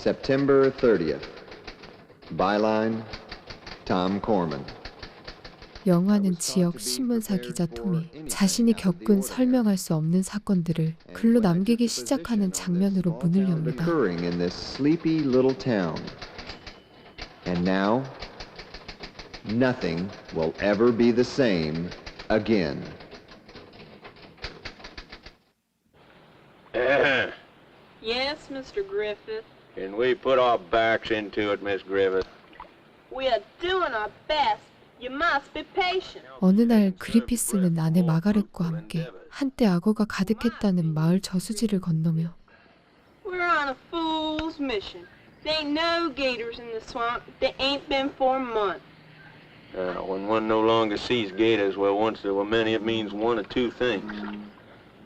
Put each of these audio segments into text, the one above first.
September 30th. Byline, Tom Corman. 영화는 지역 신문사 기자 톰이 자신이 겪은 설명할 수 없는 사건들을 글로 남기기 시작하는 장면으로 문을 엽니다. In this sleepy little town. And now, nothing will ever be the same again. Yes, Mr. Griffith. Can we put our backs into it, Miss Griffith? We are doing our best. You must be patient. 어느 날 그리피스는 아내 마가렛과 함께 한때 악어가 가득했다는 마을 저수지를 건너며 We're on a fool's mission. There ain't no gators in the swamp. There ain't been for months. When one no longer sees gators where once there were many, it means one of two things.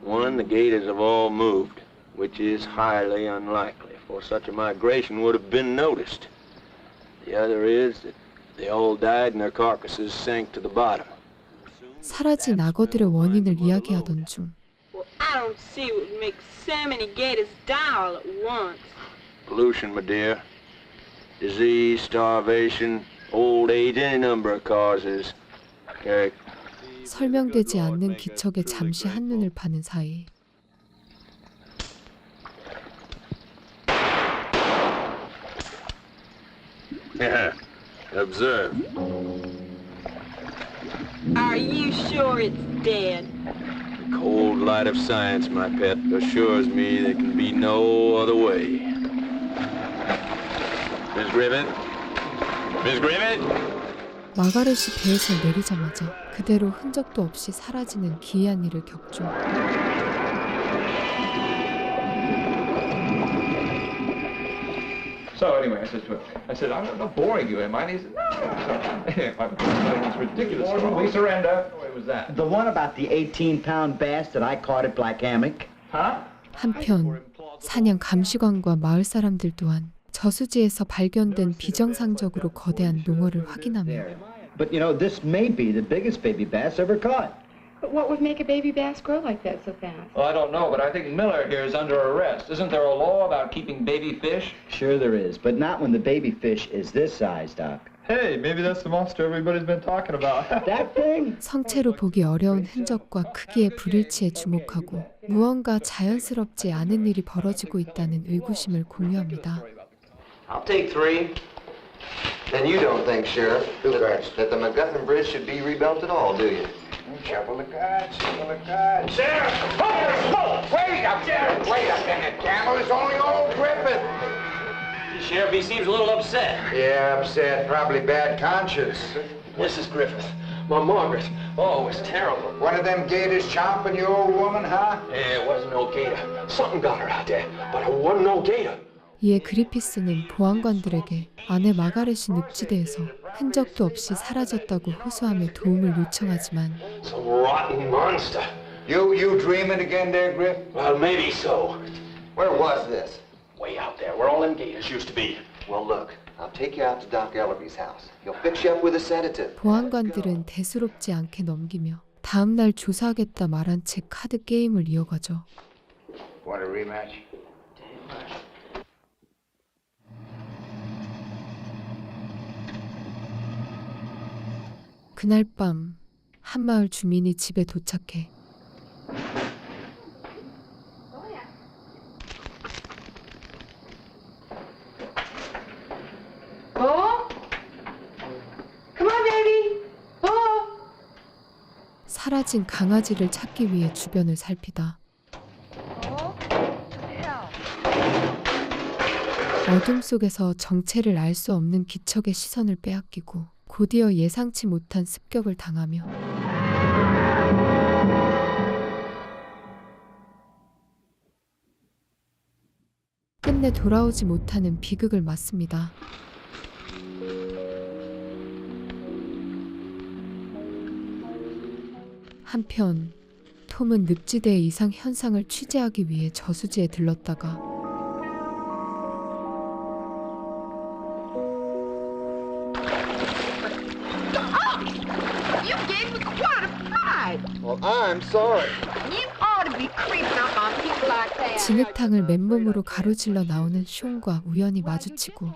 One, the gators have all moved, which is highly unlikely, for such a migration would have been noticed. The other is that they all died and their carcasses sank to the bottom. 사라진 악어들의 원인을 이야기하던 중 Well, I don't see what would make so many gators die all at once. Pollution, my dear. Disease, starvation, old age, any number of causes. Okay. 설명되지 않는 기척에 잠시 한눈을 파는 사이 Observe. Are you sure it's dead? The cold light of science, my pet, assures me there can be no other way. Miss Griffith? Miss Griffith? 마가렛이 배에서 내리자마자 그대로 흔적도 없이 사라지는 기이한 일을 겪죠. So anyway, I said, I'm not boring you, am I? And he said, no. It's ridiculous. We surrender. What was that? The one about the 18-pound bass that I caught at Black Hammock. Huh? 한편 사냥 감시관과 마을 사람들 또한 저수지에서 발견된 비정상적으로 거대한 농어를 확인하며 But you know, this may be the biggest baby bass ever caught. But what would make a baby bass grow like that so fast? Well, I don't know, but I think Miller here is under arrest. Isn't there a law about keeping baby fish? Sure there is, but not when the baby fish is this size, Doc. Hey, maybe that's the monster everybody's been talking about. That thing? 성체로 보기 어려운 흔적과 크기의 불일치에 주목하고 무언가 자연스럽지 않은 일이 벌어지고 있다는 의구심을 공유합니다. I'll take 3. Then you don't think, Sheriff, that the MacGuffin Bridge should be rebuilt at all, do you? Shuffle the cards, shuffle the cards. Sheriff! Oh, wait a minute, wait a minute, Campbell. It's only old Griffith. Sheriff, he seems a little upset. Yeah, upset. Probably bad conscience. Mrs. Griffith, my Margaret. Oh, it was terrible. One of them gators chomping you, old woman, huh? Yeah, it wasn't no gator. Something got her out there, but it wasn't no gator. 이에 그리피스는 보안관들에게 아내 마가렛이 늪지대에서 흔적도 없이 사라졌다고 호소하며 도움을 요청하지만 Some rotten monster. You dreaming again there, Griff? Well, maybe so. Where was this? Way out there, where all them gators used to be. Well, look, I'll take you out to Doc Ellerby's house. He'll fix you up with a sedative. 보안관들은 대수롭지 않게 넘기며 다음 날 조사하겠다 말한 채 카드 게임을 이어가죠. Want a rematch? 그날 밤 한마을 주민이 집에 도착해 사라진 강아지를 찾기 위해 주변을 살피다 어둠 속에서 정체를 알 수 없는 기척의 시선을 빼앗기고 곧이어 예상치 못한 습격을 당하며 끝내 돌아오지 못하는 비극을 맞습니다. 한편 톰은 늪지대의 이상 현상을 취재하기 위해 저수지에 들렀다가 Well, I'm sorry. You ought to be creeping up on people 진흙탕을 맨몸으로 가로질러 나오는 숀과 우연히 마주치고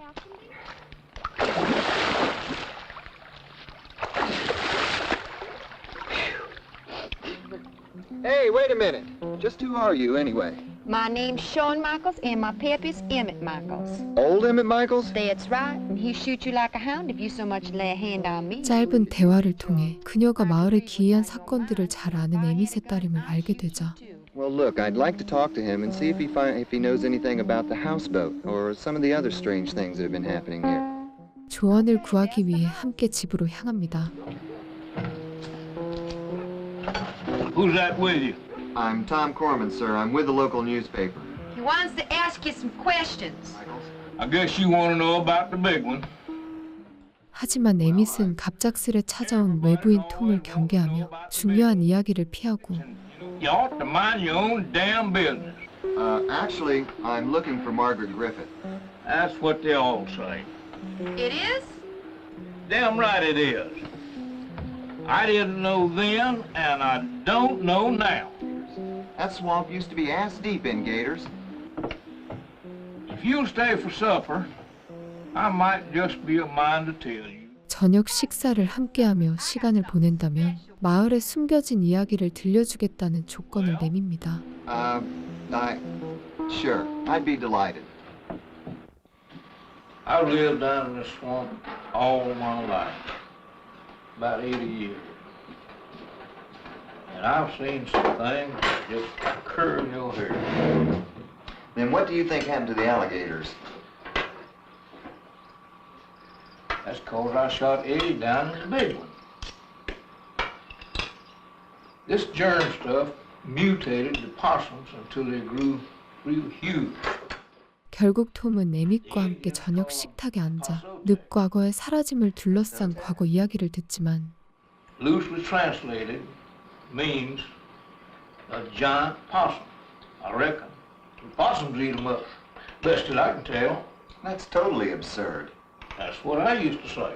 Hey, wait a minute. Just who are you, anyway? My name's Shawn Michaels, and my pep is Emmett Michaels. Old Emmett Michaels? That's right, and he'll shoot you like a hound if you so much lay a hand on me. 짧은 대화를 통해 그녀가 마을의 기이한 사건들을 잘 아는 에밋의 딸임을 알게 되자 Well, look, I'd like to talk to him and see if he knows anything about the houseboat or some of the other strange things that have been happening here. 조언을 구하기 위해 함께 집으로 향합니다. Who's that with you? I'm Tom Corman, sir. I'm with the local newspaper. He wants to ask you some questions. I guess you want to know about the big one. 하지만 에밋은 갑작스레 찾아온 외부인 톰을 경계하며 중요한 이야기를 피하고 You ought to mind your own damn business. Actually, I'm looking for Margaret Griffith. That's what they all say. It is? Damn right it is. I didn't know then, and I don't know now. That swamp used to be ass deep in gators. If you'll stay for supper, I might just be a mind to tell you. 저녁 식사를 함께하며 시간을 보낸다면 마을에 숨겨진 이야기를 들려주겠다는 조건을 내밉니다. Sure, I'd be delighted. I've lived down in this swamp all my life, about 80 years. And I've seen some things that just curl your hair. Then what do you think happened to the alligators? That's 'cause I shot Eddie down in the big one. This germ stuff mutated the possums until they grew real huge. 결국 톰은 에밋과 함께 저녁 식탁에 앉아 늪 과거의 사라짐을 둘러싼 과거 이야기를 듣지만 Loosely translated means a giant possum, I reckon. The possums eat them up, best that I can tell. That's totally absurd. That's what I used to say.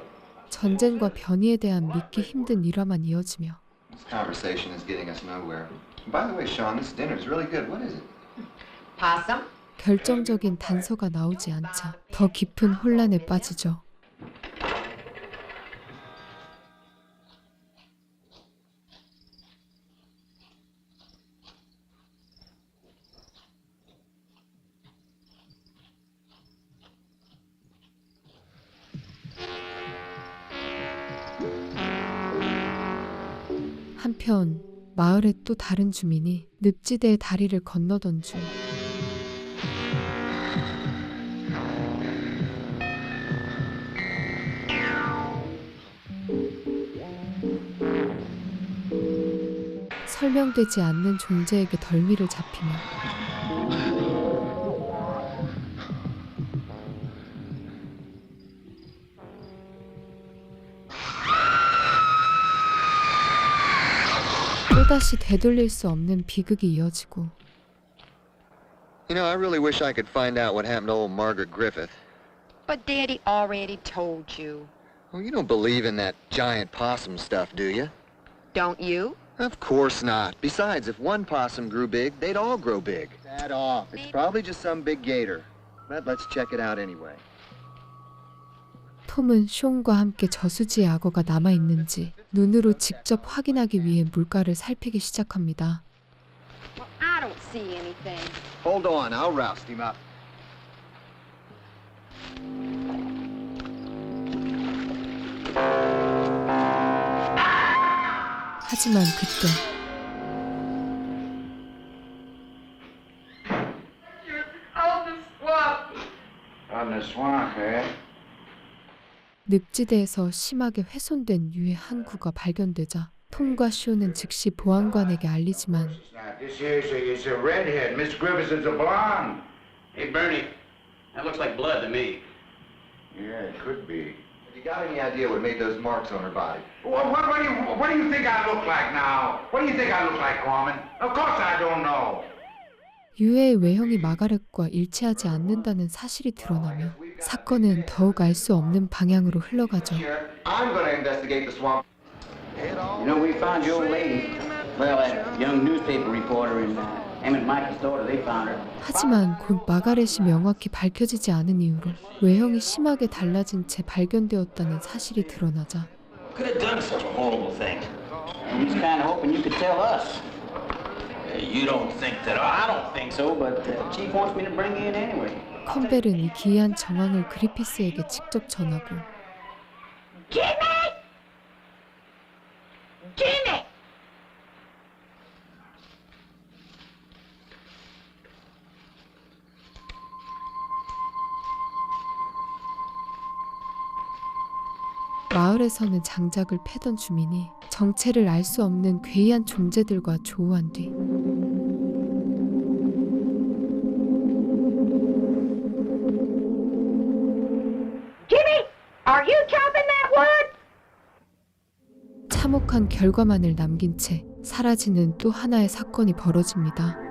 전쟁과 변이에 대한 믿기 힘든 일화만 이어지며 This conversation is getting us nowhere. By the way, Sean, this dinner is really good. What is it? Possum? 결정적인 단서가 나오지 않자 더 깊은 혼란에 빠지죠. 한편 마을의 또 다른 주민이 늪지대의 다리를 건너던 중 설명되지 않는 존재에게 덜미를 잡히며 또다시 되돌릴 수 없는 비극이 이어지고 You know, I really wish I could find out what happened to old Margaret Griffith. But Daddy already told you. Well, you don't believe in that giant possum stuff, do you? Don't you? Of course not. Besides, if one possum grew big, they'd all grow big. That off. It's probably just some big gator. But let's check it out anyway. 톰은 숀과 함께 저수지의 악어가 남아있는지 눈으로 직접 확인하기 위해 물가를 살피기 시작합니다. Well, I don't see anything. Hold on, I'll roust him up. 하지만 그때 On the swamp, eh? 늪지대에서 심하게 훼손된 유해 한 구가 발견되자 톰과 쇼는 즉시 보안관에게 알리지만 This here is a redhead. Miss Griffiths is a blonde. Hey, Bernie, that looks like blood to me. Yeah, it could be. Have you got any idea what made those marks on her body? What do you think I look like now? What do you think I look like, Corman? Of course I don't know. 유해의 외형이 마가렛과 일치하지 않는다는 사실이 드러나며 사건은 더욱 알 수 없는 방향으로 흘러가죠. I'm going to investigate the swamp. You know, we found your old lady. Well, that young newspaper reporter in Emmett Michael's daughter, they found her. 하지만 곧 마가렛이 명확히 밝혀지지 않은 이유로 외형이 심하게 달라진 채 발견되었다는 사실이 드러나자 Could have done such a horrible thing. We was kind of hoping you could tell us. You don't think that? I don't think so, but the chief wants me to bring you in anyway. 컴벨은 이 기이한 정황을 그리피스에게 직접 전하고 Jimmy! Jimmy! 마을에서는 장작을 패던 주민이 정체를 알 수 없는 괴이한 존재들과 조우한 뒤 Jimmy! Are you chopping that wood? 참혹한 결과만을 남긴 채 사라지는 또 하나의 사건이 벌어집니다.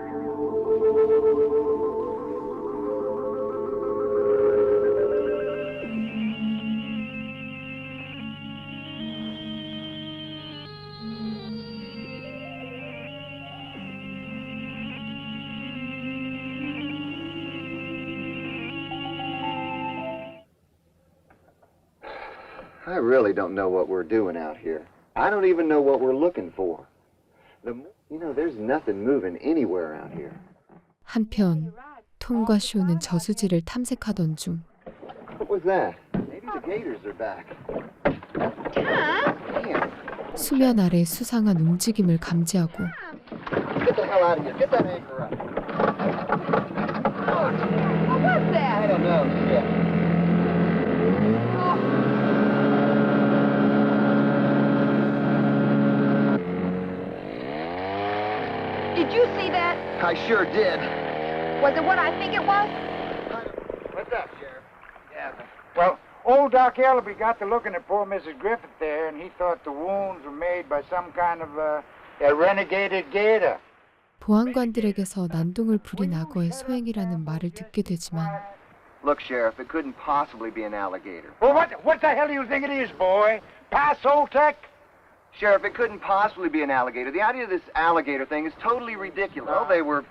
I really don't know what we're doing out here. I don't even know what we're looking for. There's nothing moving anywhere out here. 한편 톰과 쇼는 저수지를 탐색하던 중 What was that? Maybe the gators are back. Damn. 수면 아래 수상한 움직임을 감지하고 Get the hell out of here. Get that anchor up. What was that? I don't know. Shit. Did you see that? I sure did. Was it what I think it was? What's up, Sheriff? Yeah, well, old Doc Ellaby got to looking at poor Mrs. Griffith there, and he thought the wounds were made by some kind of a renegade gator. 보안관들에게서 난동을 부린 악어의 소행이라는 말을 듣게 되지만 Look, Sheriff, it couldn't possibly be an alligator. Well, what the hell do you think it is, boy? Paso Tech? Sheriff, it couldn't possibly be an alligator. The idea of this alligator thing is totally ridiculous. Well, they were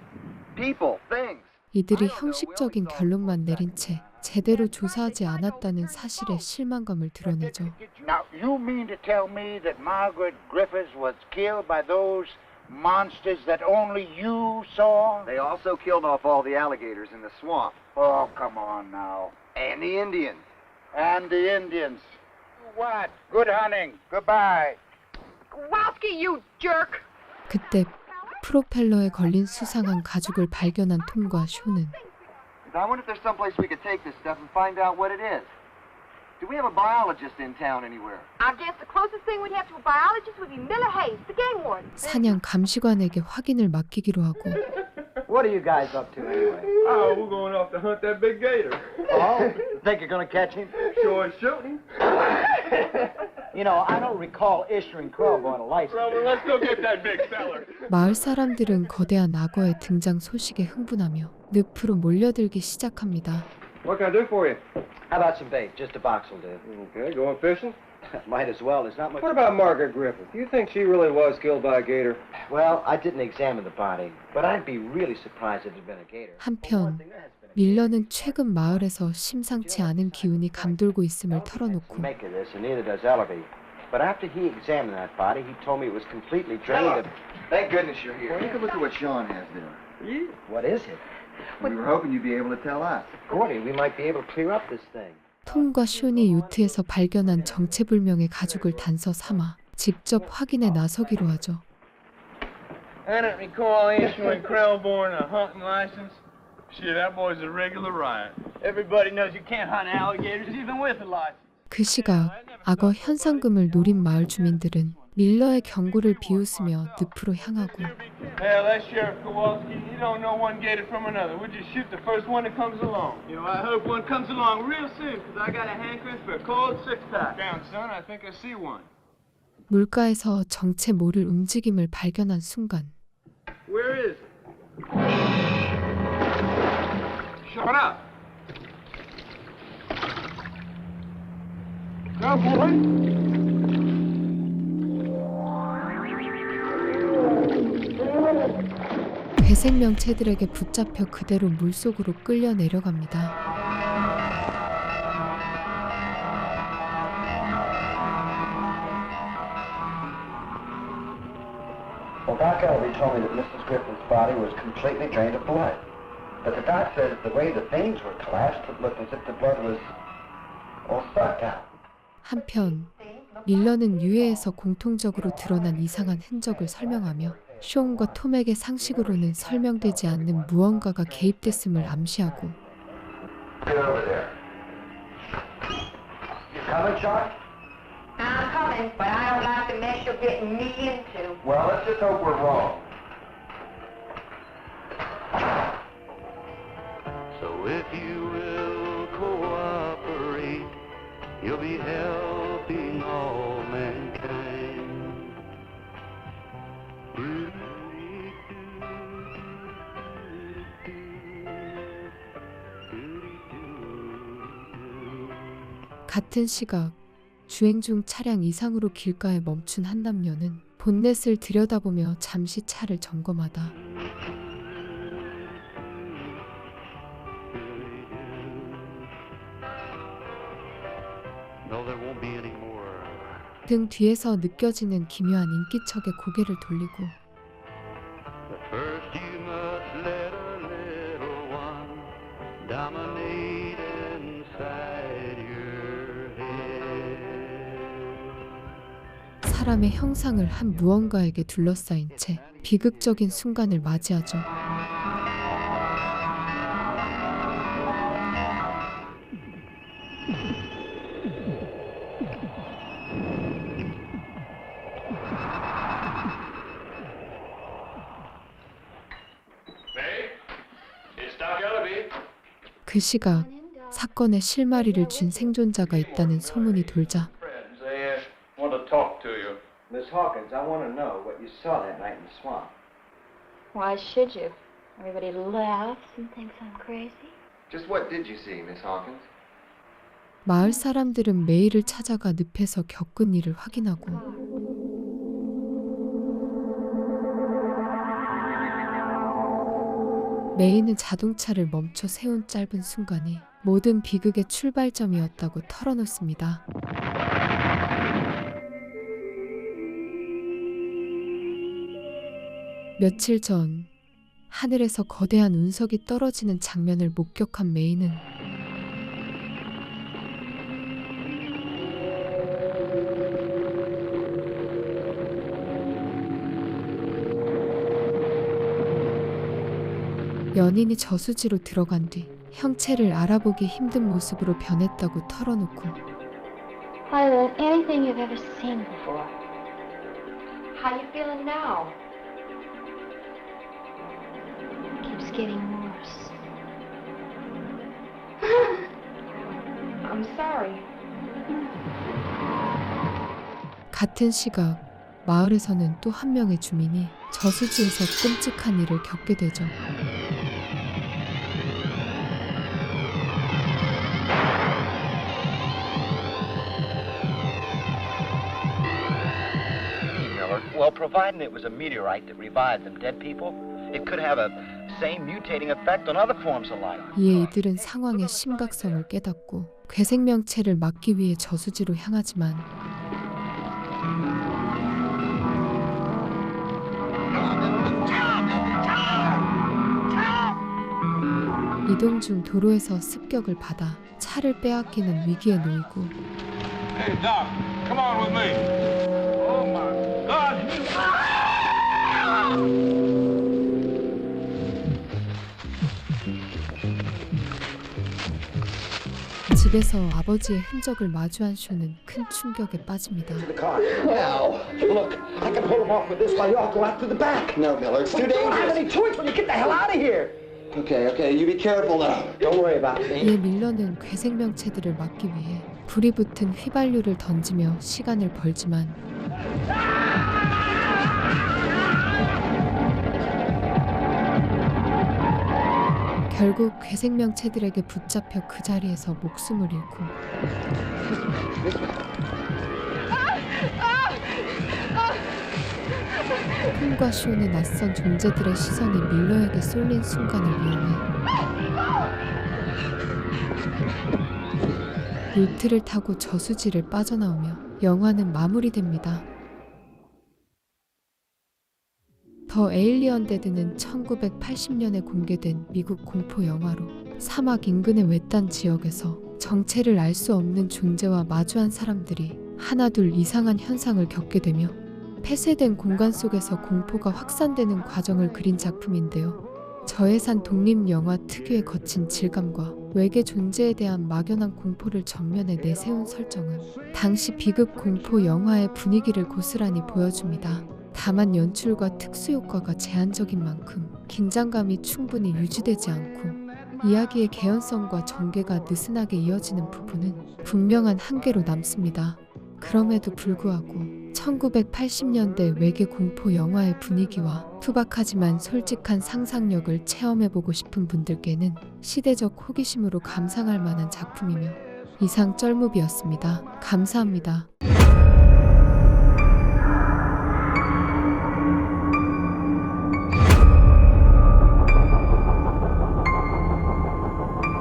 people, things. 이들이 형식적인 결론만 내린 채 제대로 조사하지 않았다는 사실에 실망감을 드러내죠. Now, you mean to tell me that Margaret Griffiths was killed by those monsters that only you saw? They also killed off all the alligators in the swamp. Oh, come on now. And the Indians. And the Indians. What? Good hunting. Goodbye. Kowalski, you jerk! 그때 프로펠러에 걸린 수상한 가죽을 발견한 톰과 쇼는 I wonder if there's someplace we could take this stuff and find out what it is. Do we have a biologist in town anywhere? I guess the closest thing we'd have to a biologist would be Miller Hayes, the game warden. 사냥 감시관에게 확인을 맡기기로 하고 What are you guys up to anyway? Oh, we're going off to hunt that big gator. Oh, think you're gonna catch him? Sure as shooting. You know, I don't recall issuing Crowboy a license. Well, let's go get that big feller. 마을 사람들은 거대한 악어의 등장 소식에 흥분하며 늪으로 몰려들기 시작합니다. What can I do for you? How about some bait? Just a box will do. Okay, going fishing? Might as well. There's not much. What about Margaret Griffith? Do you think she really was killed by a gator? Well, I didn't examine the body, but I'd be really surprised if it had been a gator. 한편 밀러는 최근 마을에서 심상치 않은 기운이 감돌고 있음을 털어놓고 Make of this, and neither does Ellaby. But after he examined that body, he told me it was completely drained of... Thank goodness you're here. Take a look at what Sean has there. What is it? We were hoping you'd be able to tell us. Gordy, we might be able to clear up this thing. 톰과 쇼니 요트에서 발견한 정체불명의 가죽을 단서 삼아 직접 확인에 나서기로 하죠. I don't recall issuing Krellborn a hunting license. Shit, that boy's a regular riot. Everybody knows you can't hunt alligators even with a license. 그 시각 악어 현상금을 노린 마을 주민들은 밀러의 경고를 비웃으며 늪으로 향하고 Hell, that's Sheriff Kowalski. You don't know one gator from another. We'll just shoot the first one that comes along. You know, I hope one comes along real soon, because I got a hankering for a cold six-pack. Down, son, I think I see one. 물가에서 정체 모를 움직임을 발견한 순간 Where is it? Shut up! Go, boy! 괴생명체들에게 붙잡혀 그대로 물속으로 끌려 내려갑니다. Well, Doc Elby told me that Mrs. Griffin's body was completely drained of blood. But the doc said that the way the veins were collapsed, it looked as if the blood was all sucked out. 한편 밀러는 유해에서 공통적으로 드러난 이상한 흔적을 설명하며 숀과 톰에게 상식으로는 설명되지 않는 무언가가 개입됐음을 암시하고 Get over there. You coming, Chuck? I'm coming, but I don't like the mess you're getting me into. Well, let's just hope we're wrong. So if you will cooperate, you'll be helping all mankind. 같은 시각 주행 중 차량 이상으로 길가에 멈춘 한 남녀는 본넷을 들여다보며 잠시 차를 점검하다 No, there won't be any more. 등 뒤에서 느껴지는 기묘한 인기척에 고개를 돌리고 But first you must let a little one dominate inside your head. 사람의 형상을 한 무언가에게 둘러싸인 채 비극적인 순간을 맞이하죠. 그 시각 사건의 실마리를 쥔 생존자가 있다는 소문이 돌자 They want to talk to you. Miss Hawkins, I want to know what you saw that night in the swamp. Why should you? Everybody laughs and thinks I'm crazy. Just what did you see, Miss Hawkins? 마을 사람들은 메이를 찾아가 늪에서 겪은 일을 확인하고 메이는 자동차를 멈춰 세운 짧은 순간이 모든 비극의 출발점이었다고 털어놓습니다. 며칠 전 하늘에서 거대한 운석이 떨어지는 장면을 목격한 메이는 연인이 저수지로 들어간 뒤 형체를 알아보기 힘든 모습으로 변했다고 털어놓고 Higher than anything you've ever seen before. How you feeling now? Keeps getting worse. I'm sorry. 같은 시각 마을에서는 또 한 명의 주민이 저수지에서 끔찍한 일을 겪게 되죠. Well, providing it was a meteorite that revived them dead people, it could have a same mutating effect on other forms of life. 이에 이들은 상황의 심각성을 깨닫고 괴생명체를 막기 위해 저수지로 향하지만 이동 중 도로에서 습격을 받아 차를 빼앗기는 위기에 놓이고 Hey, Doc, come on with me. Oh, my God. 집에서 아버지의 흔적을 마주한 쇼는 큰 충격에 빠집니다. Now, look, I can pull him off with this while you all go out through the back. No, Miller, it's too dangerous. Don't have any choice when you get the hell out of here. Okay, you be careful now. Don't worry about me. 이에 밀러는 괴생명체들을 막기 위해 불이 붙은 휘발유를 던지며 시간을 벌지만 결국 괴생명체들에게 붙잡혀 그 자리에서 목숨을 잃고 톰과 쇼는 낯선 존재들의 시선이 밀러에게 쏠린 순간을 이용해 요트를 타고 저수지를 빠져나오며 영화는 마무리됩니다. 더 에일리언 데드는 1980년에 공개된 미국 공포 영화로 사막 인근의 외딴 지역에서 정체를 알 수 없는 존재와 마주한 사람들이 하나둘 이상한 현상을 겪게 되며 폐쇄된 공간 속에서 공포가 확산되는 과정을 그린 작품인데요. 저예산 독립영화 특유의 거친 질감과 외계 존재에 대한 막연한 공포를 전면에 내세운 설정은 당시 비극 공포 영화의 분위기를 고스란히 보여줍니다. 다만 연출과 특수효과가 제한적인 만큼 긴장감이 충분히 유지되지 않고 이야기의 개연성과 전개가 느슨하게 이어지는 부분은 분명한 한계로 남습니다. 그럼에도 불구하고 1980년대 외계 공포 영화의 분위기와 투박하지만 솔직한 상상력을 체험해보고 싶은 분들께는 시대적 호기심으로 감상할 만한 작품이며 이상 쩔무비였습니다. 감사합니다.